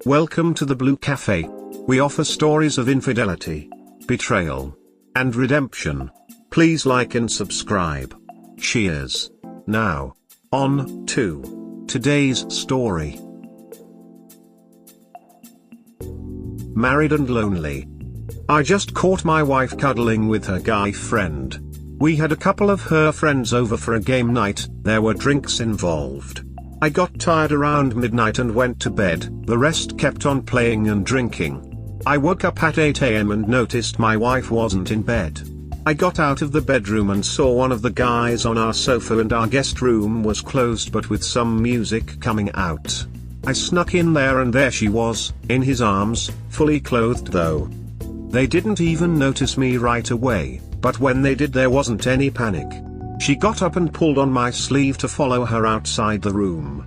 Welcome to the Blue Cafe. We offer stories of infidelity, betrayal, and redemption. Please like and subscribe. Cheers. Now, on to today's story. Married and lonely. I just caught my wife cuddling with her guy friend. We had a couple of her friends over for a game night. There were drinks involved. I got tired around midnight and went to bed. The rest kept on playing and drinking. I woke up at 8 a.m. and noticed my wife wasn't in bed. I got out of the bedroom and saw one of the guys on our sofa, and our guest room was closed but with some music coming out. I snuck in there and there she was, in his arms, fully clothed though. They didn't even notice me right away, but when they did there wasn't any panic. She got up and pulled on my sleeve to follow her outside the room.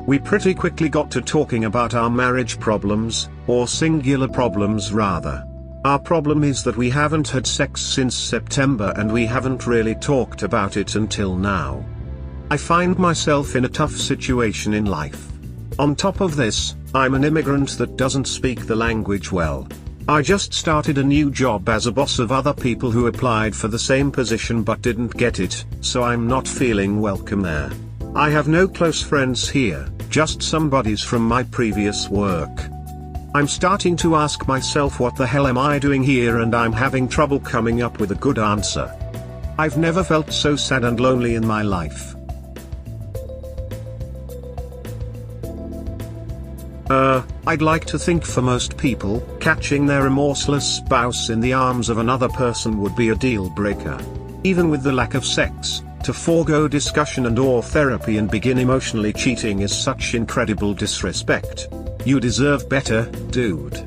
We pretty quickly got to talking about our marriage problems, or singular problems rather. Our problem is that we haven't had sex since September and we haven't really talked about it until now. I find myself in a tough situation in life. On top of this, I'm an immigrant that doesn't speak the language well. I just started a new job as a boss of other people who applied for the same position but didn't get it, so I'm not feeling welcome there. I have no close friends here, just some buddies from my previous work. I'm starting to ask myself what the hell am I doing here, and I'm having trouble coming up with a good answer. I've never felt so sad and lonely in my life. I'd like to think for most people, catching their remorseless spouse in the arms of another person would be a deal breaker. Even with the lack of sex, to forego discussion and or therapy and begin emotionally cheating is such incredible disrespect. You deserve better, dude.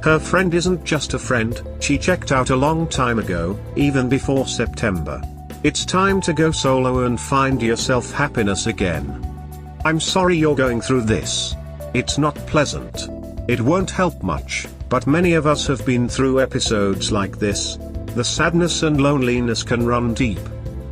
Her friend isn't just a friend, she checked out a long time ago, even before September. It's time to go solo and find yourself happiness again. I'm sorry you're going through this. It's not pleasant. It won't help much, but many of us have been through episodes like this. The sadness and loneliness can run deep.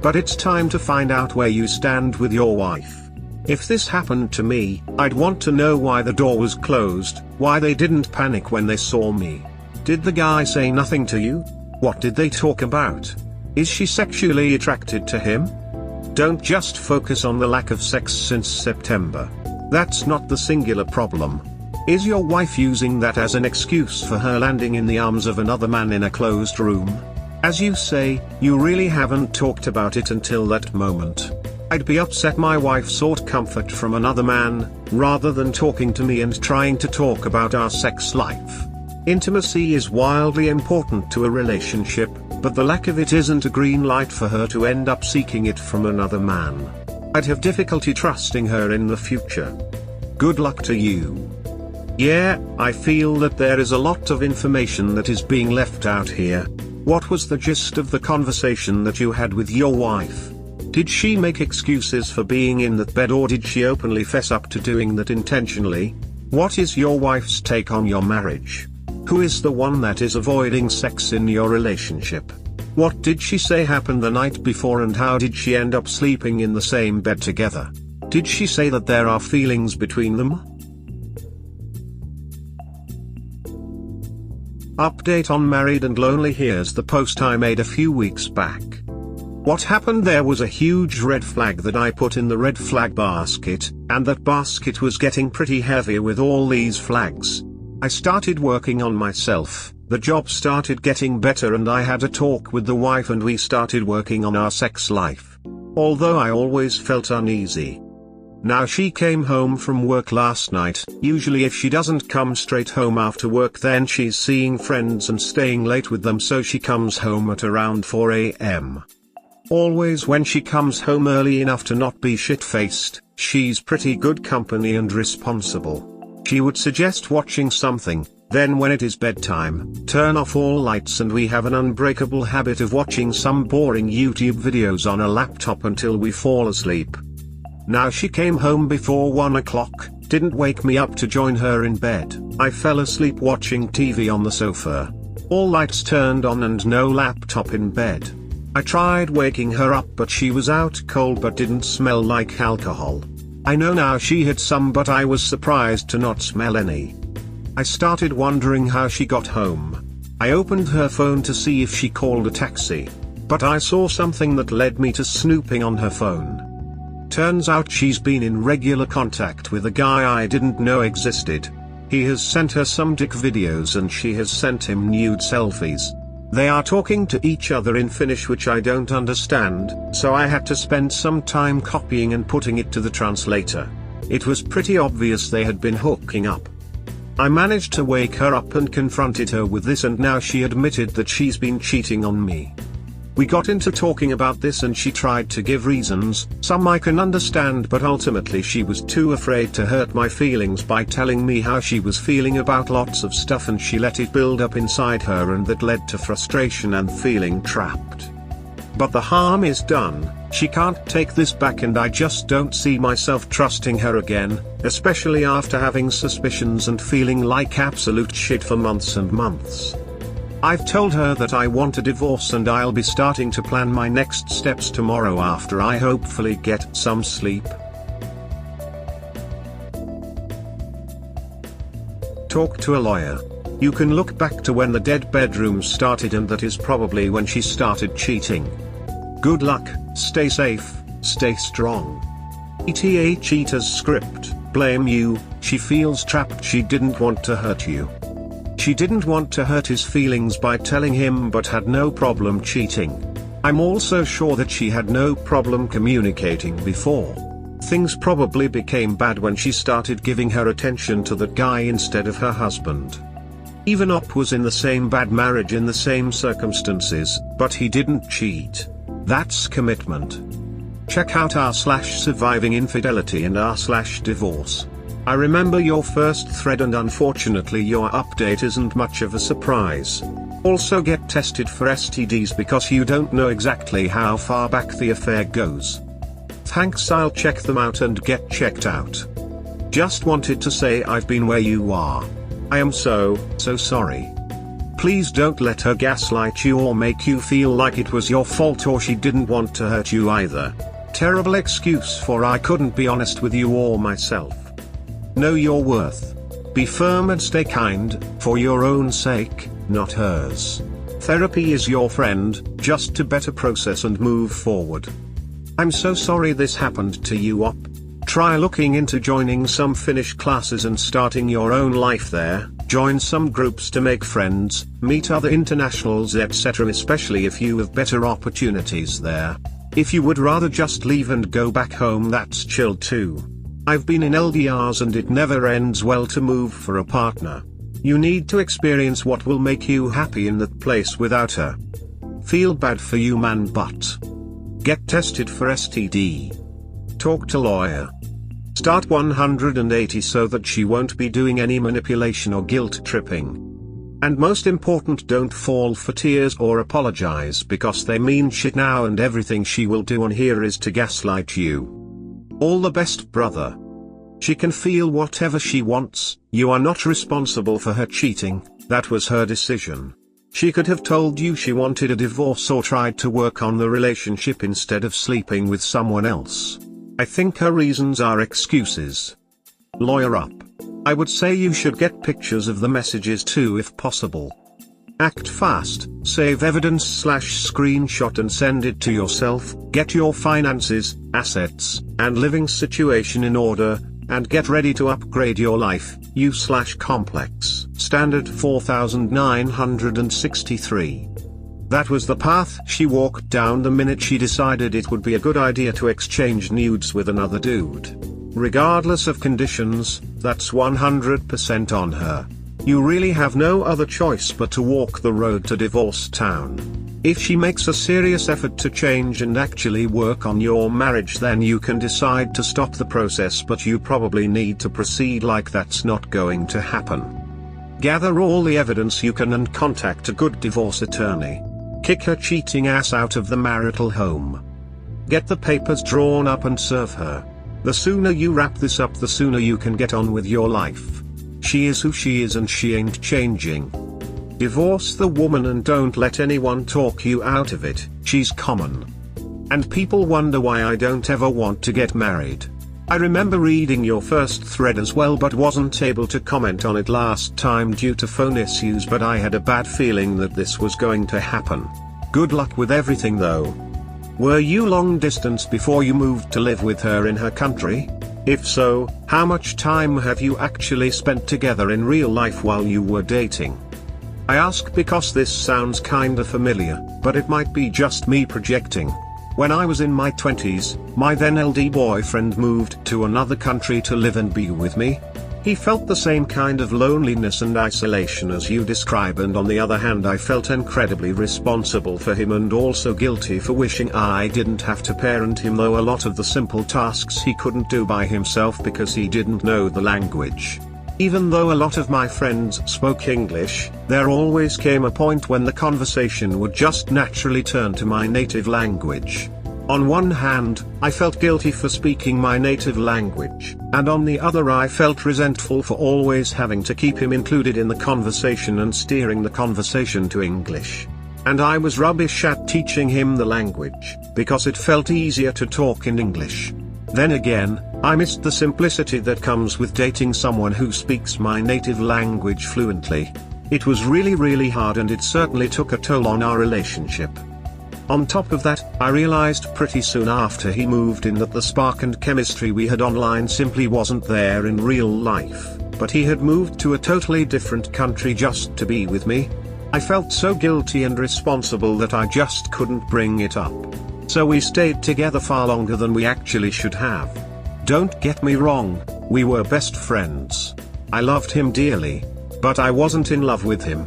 But it's time to find out where you stand with your wife. If this happened to me, I'd want to know why the door was closed, why they didn't panic when they saw me. Did the guy say nothing to you? What did they talk about? Is she sexually attracted to him? Don't just focus on the lack of sex since September. That's not the singular problem. Is your wife using that as an excuse for her landing in the arms of another man in a closed room? As you say, you really haven't talked about it until that moment. I'd be upset my wife sought comfort from another man, rather than talking to me and trying to talk about our sex life. Intimacy is wildly important to a relationship, but the lack of it isn't a green light for her to end up seeking it from another man. I'd have difficulty trusting her in the future. Good luck to you. Yeah, I feel that there is a lot of information that is being left out here. What was the gist of the conversation that you had with your wife? Did she make excuses for being in that bed, or did she openly fess up to doing that intentionally? What is your wife's take on your marriage? Who is the one that is avoiding sex in your relationship? What did she say happened the night before, and how did she end up sleeping in the same bed together? Did she say that there are feelings between them? Update on Married and Lonely. Here's the post I made a few weeks back. What happened there was a huge red flag that I put in the red flag basket, and that basket was getting pretty heavy with all these flags. I started working on myself. The job started getting better and I had a talk with the wife and we started working on our sex life. Although I always felt uneasy. Now she came home from work last night. Usually if she doesn't come straight home after work, then she's seeing friends and staying late with them, so she comes home at around 4 a.m. Always when she comes home early enough to not be shit-faced, she's pretty good company and responsible. She would suggest watching something. Then when it is bedtime, turn off all lights, and we have an unbreakable habit of watching some boring YouTube videos on a laptop until we fall asleep. Now she came home before 1 o'clock, didn't wake me up to join her in bed. I fell asleep watching TV on the sofa. All lights turned on and no laptop in bed. I tried waking her up, but she was out cold but didn't smell like alcohol. I know now she had some, but I was surprised to not smell any. I started wondering how she got home. I opened her phone to see if she called a taxi, but I saw something that led me to snooping on her phone. Turns out she's been in regular contact with a guy I didn't know existed. He has sent her some dick videos and she has sent him nude selfies. They are talking to each other in Finnish, which I don't understand, so I had to spend some time copying and putting it to the translator. It was pretty obvious they had been hooking up. I managed to wake her up and confronted her with this, and now she admitted that she's been cheating on me. We got into talking about this and she tried to give reasons, some I can understand, but ultimately she was too afraid to hurt my feelings by telling me how she was feeling about lots of stuff, and she let it build up inside her, and that led to frustration and feeling trapped. But the harm is done, she can't take this back, and I just don't see myself trusting her again, especially after having suspicions and feeling like absolute shit for months and months. I've told her that I want a divorce and I'll be starting to plan my next steps tomorrow after I hopefully get some sleep. Talk to a lawyer. You can look back to when the dead bedrooms started, and that is probably when she started cheating. Good luck, stay safe, stay strong. ETA cheater's script, blame you, she feels trapped, she didn't want to hurt you. She didn't want to hurt his feelings by telling him, but had no problem cheating. I'm also sure that she had no problem communicating before. Things probably became bad when she started giving her attention to that guy instead of her husband. Even Op was in the same bad marriage in the same circumstances, but he didn't cheat. That's commitment. Check out r/survivinginfidelity and r/divorce. I remember your first thread, and unfortunately your update isn't much of a surprise. Also get tested for STDs because you don't know exactly how far back the affair goes. Thanks, I'll check them out and get checked out. Just wanted to say I've been where you are. I am so sorry. Please don't let her gaslight you or make you feel like it was your fault or she didn't want to hurt you either. Terrible excuse for I couldn't be honest with you or myself. Know your worth. Be firm and stay kind, for your own sake, not hers. Therapy is your friend, just to better process and move forward. I'm so sorry this happened to you, Op. Try looking into joining some Finnish classes and starting your own life there. Join some groups to make friends, meet other internationals, etc., especially if you have better opportunities there. If you would rather just leave and go back home, that's chill too. I've been in LDRs and it never ends well to move for a partner. You need to experience what will make you happy in that place without her. Feel bad for you, man, but get tested for STD. Talk to lawyer. Start 180 so that she won't be doing any manipulation or guilt tripping. And most important, don't fall for tears or apologize, because they mean shit now and everything she will do on here is to gaslight you. All the best, brother. She can feel whatever she wants, you are not responsible for her cheating, that was her decision. She could have told you she wanted a divorce or tried to work on the relationship instead of sleeping with someone else. I think her reasons are excuses. Lawyer up. I would say you should get pictures of the messages too if possible. Act fast, save evidence/screenshot and send it to yourself, get your finances, assets, and living situation in order, and get ready to upgrade your life, U/complex, standard 4963. That was the path she walked down the minute she decided it would be a good idea to exchange nudes with another dude. Regardless of conditions, that's 100% on her. You really have no other choice but to walk the road to divorce town. If she makes a serious effort to change and actually work on your marriage, then you can decide to stop the process, but you probably need to proceed like that's not going to happen. Gather all the evidence you can and contact a good divorce attorney. Kick her cheating ass out of the marital home. Get the papers drawn up and serve her. The sooner you wrap this up, the sooner you can get on with your life. She is who she is and she ain't changing. Divorce the woman and don't let anyone talk you out of it, she's common. And people wonder why I don't ever want to get married. I remember reading your first thread as well but wasn't able to comment on it last time due to phone issues, but I had a bad feeling that this was going to happen. Good luck with everything though. Were you long distance before you moved to live with her in her country? If so, how much time have you actually spent together in real life while you were dating? I ask because this sounds kinda familiar, but it might be just me projecting. When I was in my 20s, my then LD boyfriend moved to another country to live and be with me. He felt the same kind of loneliness and isolation as you describe, and on the other hand I felt incredibly responsible for him and also guilty for wishing I didn't have to parent him, though a lot of the simple tasks he couldn't do by himself because he didn't know the language. Even though a lot of my friends spoke English, there always came a point when the conversation would just naturally turn to my native language. On one hand, I felt guilty for speaking my native language, and on the other I felt resentful for always having to keep him included in the conversation and steering the conversation to English. And I was rubbish at teaching him the language, because it felt easier to talk in English. Then again, I missed the simplicity that comes with dating someone who speaks my native language fluently. It was really hard, and it certainly took a toll on our relationship. On top of that, I realized pretty soon after he moved in that the spark and chemistry we had online simply wasn't there in real life, but he had moved to a totally different country just to be with me. I felt so guilty and responsible that I just couldn't bring it up. So we stayed together far longer than we actually should have. Don't get me wrong, we were best friends. I loved him dearly, but I wasn't in love with him.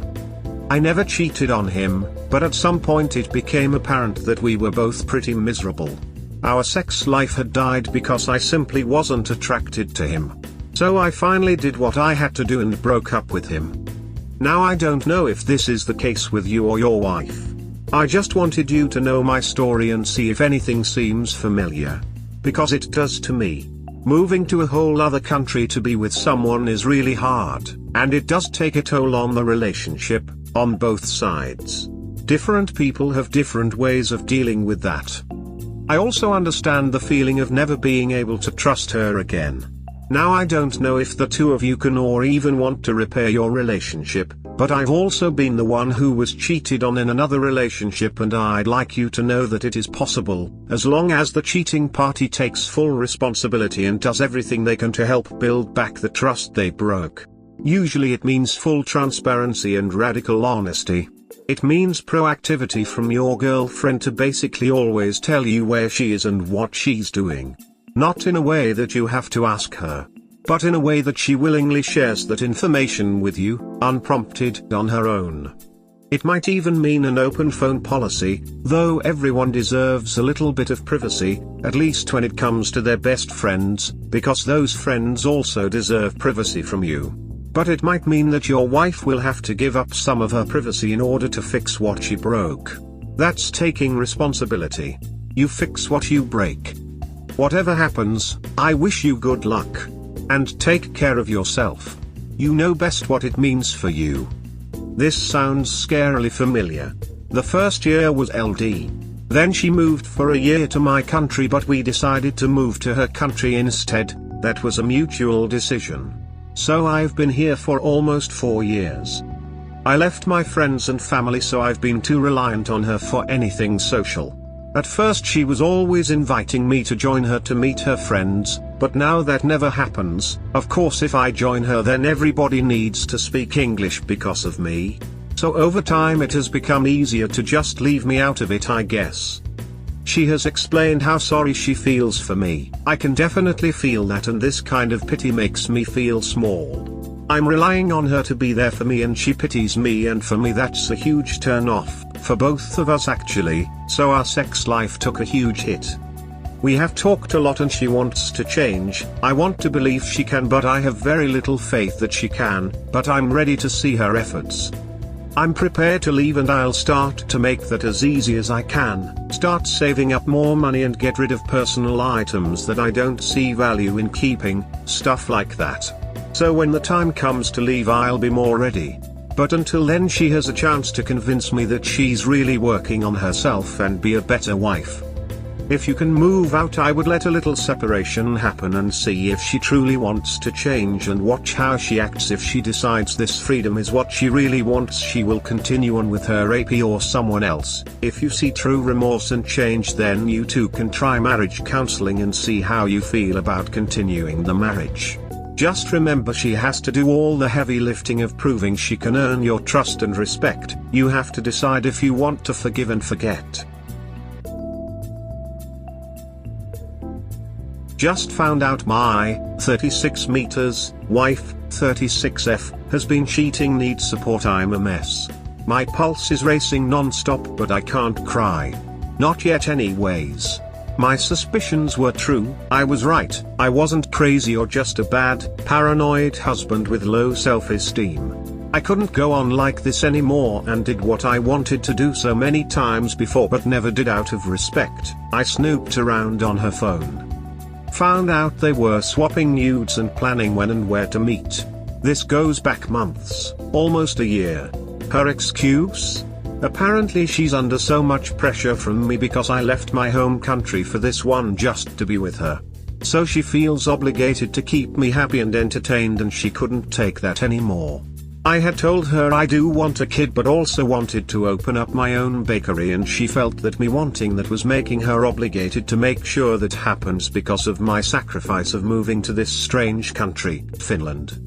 I never cheated on him, but at some point it became apparent that we were both pretty miserable. Our sex life had died because I simply wasn't attracted to him. So I finally did what I had to do and broke up with him. Now I don't know if this is the case with you or your wife. I just wanted you to know my story and see if anything seems familiar. Because it does to me. Moving to a whole other country to be with someone is really hard, and it does take a toll on the relationship, on both sides. Different people have different ways of dealing with that. I also understand the feeling of never being able to trust her again. Now I don't know if the two of you can or even want to repair your relationship, but I've also been the one who was cheated on in another relationship, and I'd like you to know that it is possible, as long as the cheating party takes full responsibility and does everything they can to help build back the trust they broke. Usually it means full transparency and radical honesty. It means proactivity from your girlfriend to basically always tell you where she is and what she's doing. Not in a way that you have to ask her, but in a way that she willingly shares that information with you, unprompted, on her own. It might even mean an open phone policy, though everyone deserves a little bit of privacy, at least when it comes to their best friends, because those friends also deserve privacy from you. But it might mean that your wife will have to give up some of her privacy in order to fix what she broke. That's taking responsibility. You fix what you break. Whatever happens, I wish you good luck. And take care of yourself. You know best what it means for you. This sounds scarily familiar. The first year was LD. Then she moved for a year to my country, but we decided to move to her country instead. That was a mutual decision. So I've been here for almost 4 years. I left my friends and family, so I've been too reliant on her for anything social. At first she was always inviting me to join her to meet her friends, but now that never happens. Of course if I join her then everybody needs to speak English because of me. So over time it has become easier to just leave me out of it, I guess. She has explained how sorry she feels for me. I can definitely feel that, and this kind of pity makes me feel small. I'm relying on her to be there for me and she pities me, and for me that's a huge turn off, for both of us actually, so our sex life took a huge hit. We have talked a lot and she wants to change. I want to believe she can, but I have very little faith that she can, but I'm ready to see her efforts. I'm prepared to leave, and I'll start to make that as easy as I can, start saving up more money and get rid of personal items that I don't see value in keeping, stuff like that. So when the time comes to leave I'll be more ready. But until then she has a chance to convince me that she's really working on herself and be a better wife. If you can move out, I would let a little separation happen and see if she truly wants to change, and watch how she acts. If she decides this freedom is what she really wants, she will continue on with her AP or someone else. If you see true remorse and change, then you too can try marriage counseling and see how you feel about continuing the marriage. Just remember, she has to do all the heavy lifting of proving she can earn your trust and respect. You have to decide if you want to forgive and forget. Just found out my 36 meters wife, 36F, has been cheating, needs support. I'm a mess. My pulse is racing non-stop, but I can't cry. Not yet anyways. My suspicions were true. I was right. I wasn't crazy or just a bad, paranoid husband with low self-esteem. I couldn't go on like this anymore and did what I wanted to do so many times before but never did out of respect. I snooped around on her phone. Found out they were swapping nudes and planning when and where to meet. This goes back months, almost a year. Her excuse? Apparently she's under so much pressure from me because I left my home country for this one just to be with her. So she feels obligated to keep me happy and entertained, and she couldn't take that anymore. I had told her I do want a kid but also wanted to open up my own bakery, and she felt that me wanting that was making her obligated to make sure that happens because of my sacrifice of moving to this strange country, Finland.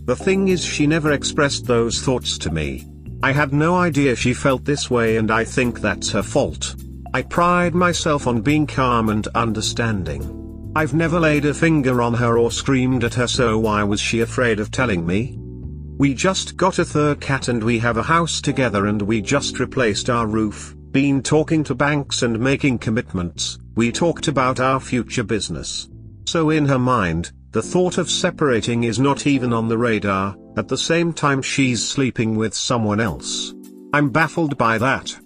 The thing is, she never expressed those thoughts to me. I had no idea she felt this way, and I think that's her fault. I pride myself on being calm and understanding. I've never laid a finger on her or screamed at her, so why was she afraid of telling me? We just got a third cat and we have a house together, and we just replaced our roof, been talking to banks and making commitments. We talked about our future business. So in her mind, the thought of separating is not even on the radar. At the same time, she's sleeping with someone else. I'm baffled by that.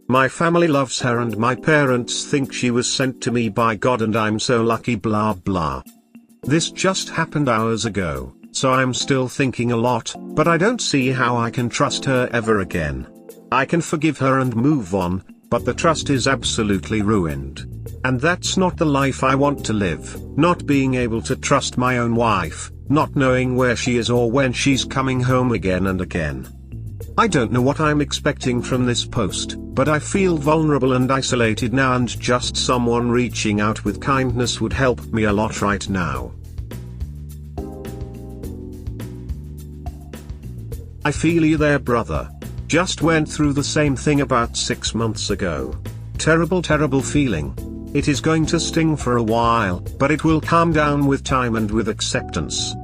My family loves her and my parents think she was sent to me by God and I'm so lucky, blah blah. This just happened hours ago. So I'm still thinking a lot, but I don't see how I can trust her ever again. I can forgive her and move on, but the trust is absolutely ruined. And that's not the life I want to live. Not being able to trust my own wife, not knowing where she is or when she's coming home again and again. I don't know what I'm expecting from this post, but I feel vulnerable and isolated now, and just someone reaching out with kindness would help me a lot right now. I feel you there, brother. Just went through the same thing about 6 months ago. Terrible, terrible feeling. It is going to sting for a while, but it will calm down with time and with acceptance.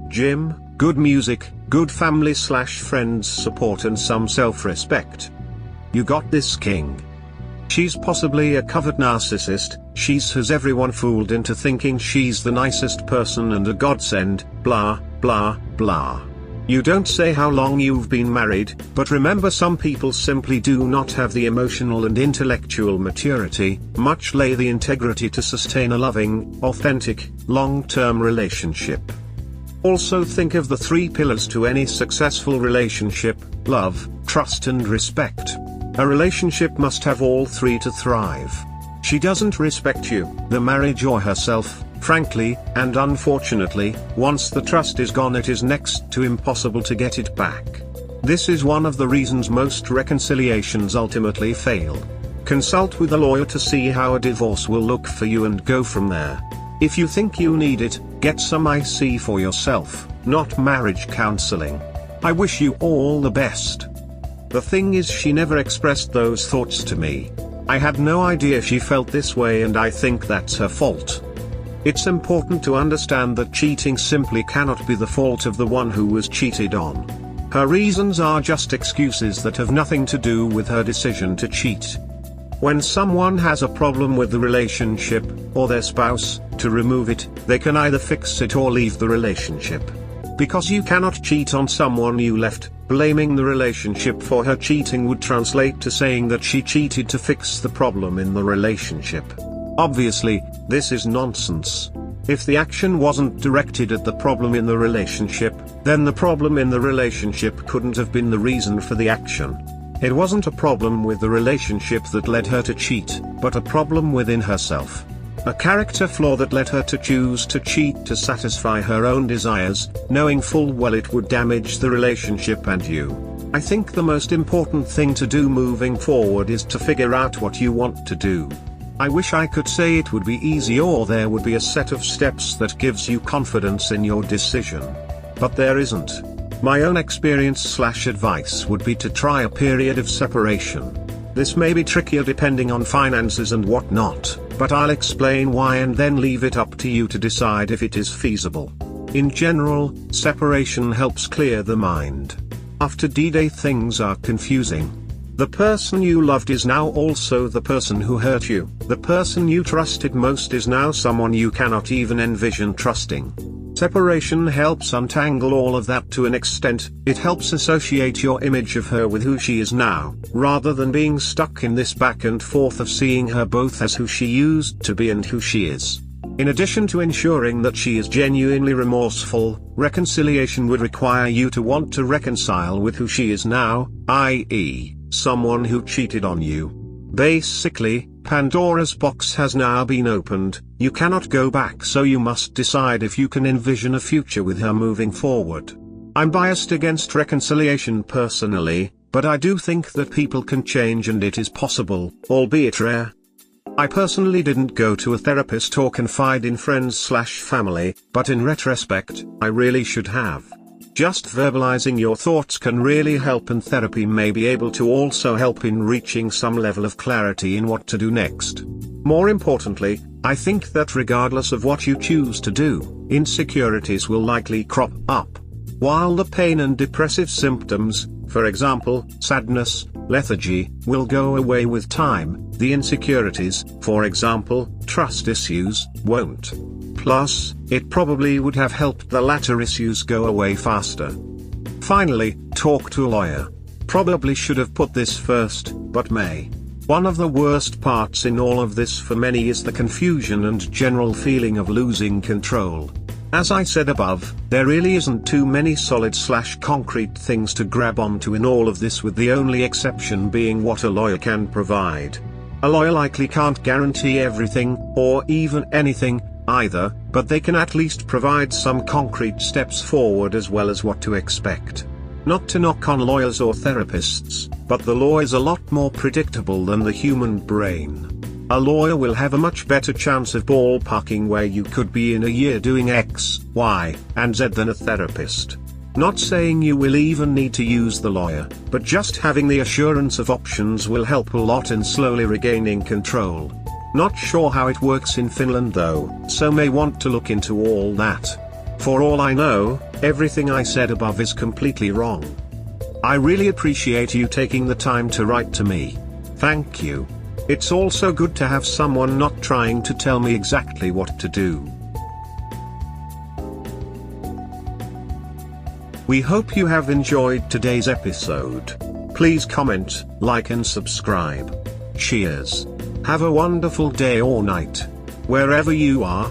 Gym, good music, good family/friends support and some self-respect. You got this, king. She's possibly a covert narcissist. Has everyone fooled into thinking she's the nicest person and a godsend, blah, blah, blah. You don't say how long you've been married, but remember, some people simply do not have the emotional and intellectual maturity, much less the integrity to sustain a loving, authentic, long-term relationship. Also think of the 3 pillars to any successful relationship: love, trust and respect. A relationship must have all 3 to thrive. She doesn't respect you, the marriage or herself, frankly, and unfortunately, once the trust is gone, it is next to impossible to get it back. This is one of the reasons most reconciliations ultimately fail. Consult with a lawyer to see how a divorce will look for you and go from there. If you think you need it, get some IC for yourself, not marriage counseling. I wish you all the best. The thing is, she never expressed those thoughts to me. I had no idea she felt this way, and I think that's her fault. It's important to understand that cheating simply cannot be the fault of the one who was cheated on. Her reasons are just excuses that have nothing to do with her decision to cheat. When someone has a problem with the relationship, or their spouse, to remove it, they can either fix it or leave the relationship. Because you cannot cheat on someone you left. Blaming the relationship for her cheating would translate to saying that she cheated to fix the problem in the relationship. Obviously, this is nonsense. If the action wasn't directed at the problem in the relationship, then the problem in the relationship couldn't have been the reason for the action. It wasn't a problem with the relationship that led her to cheat, but a problem within herself. A character flaw that led her to choose to cheat to satisfy her own desires, knowing full well it would damage the relationship and you. I think the most important thing to do moving forward is to figure out what you want to do. I wish I could say it would be easy or there would be a set of steps that gives you confidence in your decision. But there isn't. My own experience/advice would be to try a period of separation. This may be trickier depending on finances and whatnot, but I'll explain why and then leave it up to you to decide if it is feasible. In general, separation helps clear the mind. After D-Day things are confusing. The person you loved is now also the person who hurt you. The person you trusted most is now someone you cannot even envision trusting. Separation helps untangle all of that to an extent. It helps associate your image of her with who she is now, rather than being stuck in this back and forth of seeing her both as who she used to be and who she is. In addition to ensuring that she is genuinely remorseful, reconciliation would require you to want to reconcile with who she is now, i.e., someone who cheated on you. Basically, Pandora's box has now been opened. You cannot go back, so you must decide if you can envision a future with her moving forward. I'm biased against reconciliation personally, but I do think that people can change and it is possible, albeit rare. I personally didn't go to a therapist or confide in friends/family, but in retrospect, I really should have. Just verbalizing your thoughts can really help, and therapy may be able to also help in reaching some level of clarity in what to do next. More importantly, I think that regardless of what you choose to do, insecurities will likely crop up. While the pain and depressive symptoms, for example, sadness, lethargy, will go away with time, the insecurities, for example, trust issues, won't. Plus, it probably would have helped the latter issues go away faster. Finally, talk to a lawyer. Probably should have put this first, but may. One of the worst parts in all of this for many is the confusion and general feeling of losing control. As I said above, there really isn't too many solid/concrete things to grab onto in all of this, with the only exception being what a lawyer can provide. A lawyer likely can't guarantee everything, or even anything, either, but they can at least provide some concrete steps forward as well as what to expect. Not to knock on lawyers or therapists, but the law is a lot more predictable than the human brain. A lawyer will have a much better chance of ballparking where you could be in a year doing X, Y, and Z than a therapist. Not saying you will even need to use the lawyer, but just having the assurance of options will help a lot in slowly regaining control. Not sure how it works in Finland though, so may want to look into all that. For all I know, everything I said above is completely wrong. I really appreciate you taking the time to write to me. Thank you. It's also good to have someone not trying to tell me exactly what to do. We hope you have enjoyed today's episode. Please comment, like and subscribe. Cheers. Have a wonderful day or night, wherever you are.